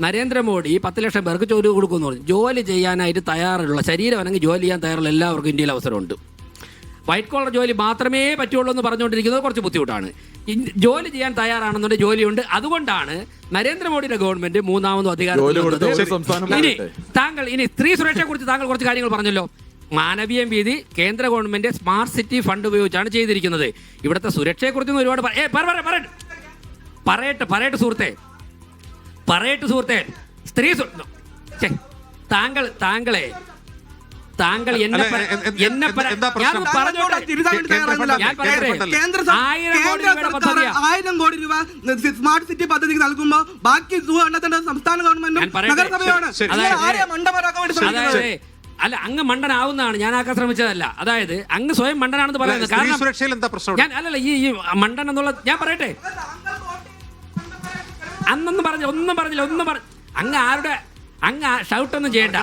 നരേന്ദ്രമോദി 10 ലക്ഷം പേർക്ക് ജോലി കൊടുക്കുമെന്ന് പറഞ്ഞു. ജോലി ചെയ്യാനായിട്ട് തയ്യാറുള്ള ശരീരം അല്ലെങ്കിൽ ജോലി ചെയ്യാൻ തയ്യാറുള്ള എല്ലാവർക്കും ഇന്ത്യയിൽ അവസരമുണ്ട്. വൈറ്റ് കോളർ ജോലി മാത്രമേ പറ്റുള്ളൂ എന്ന് പറഞ്ഞുകൊണ്ടിരിക്കുന്നത് കുറച്ച് ബുദ്ധിമുട്ടാണ്. ജോലി ചെയ്യാൻ തയ്യാറാണെന്നുണ്ടെങ്കിൽ ജോലിയുണ്ട്. അതുകൊണ്ടാണ് നരേന്ദ്രമോദിയുടെ ഗവൺമെന്റ് മൂന്നാമതും അധികാരത്തിൽ. ഇനി സ്ത്രീ സുരക്ഷയെ കുറിച്ച് താങ്കൾ കുറച്ച് കാര്യങ്ങൾ പറഞ്ഞല്ലോ. മാനവീയം വീതി കേന്ദ്ര ഗവൺമെന്റ് സ്മാർട്ട് സിറ്റി ഫണ്ട് ഉപയോഗിച്ചാണ് ചെയ്തിരിക്കുന്നത്. ഇവിടുത്തെ സുരക്ഷയെക്കുറിച്ചൊന്നും ഒരുപാട് പറയട്ടെ സുഹൃത്തെ സ്ത്രീ താങ്കളെ എന്നെ പറഞ്ഞോട്ടെ. 1000 കോടി രൂപ സ്മാർട്ട് സിറ്റി പദ്ധതിക്ക് നൽകുമ്പോൾ ബാക്കി കണ്ടെത്തേണ്ടത് സംസ്ഥാന ഗവൺമെന്റും നഗരസഭയാണ്. അല്ല, അങ്ങ് മണ്ടനാവുന്നതാണ്, ഞാൻ ആക്കാൻ ശ്രമിച്ചതല്ല. അതായത് അങ്ങ് സ്വയം മണ്ടനാണെന്ന് പറയുന്നത്. കാരണം ഞാൻ അല്ലല്ല ഈ മണ്ടൻ എന്നുള്ള ഞാൻ പറയട്ടെ, ഒന്നും പറഞ്ഞില്ല. അങ്ങ് ഷൗട്ടൊന്നും ചെയ്യണ്ട.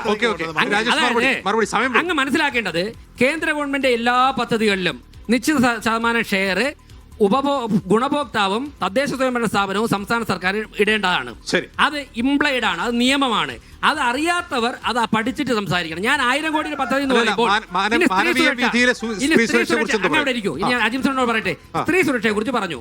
അങ്ങ് മനസ്സിലാക്കേണ്ടത് കേന്ദ്ര ഗവൺമെന്റ് എല്ലാ പദ്ധതികളിലും നിശ്ചിത ശതമാനം ഷെയർ ഗുണഭോക്താവും തദ്ദേശ സ്വയംഭരണ സ്ഥാപനവും സംസ്ഥാന സർക്കാർ ഇടേണ്ടതാണ്. അത് ഇംപ്ലൈഡ് ആണ്, അത് നിയമമാണ്. അത് അറിയാത്തവർ അത് പഠിച്ചിട്ട് സംസാരിക്കണം. ഞാൻ 1000 കോടി പദ്ധതി എന്ന് പറയുമ്പോൾ അജിംസനോട് പറയട്ടെ, സ്ത്രീ സുരക്ഷയെ കുറിച്ച് പറഞ്ഞു.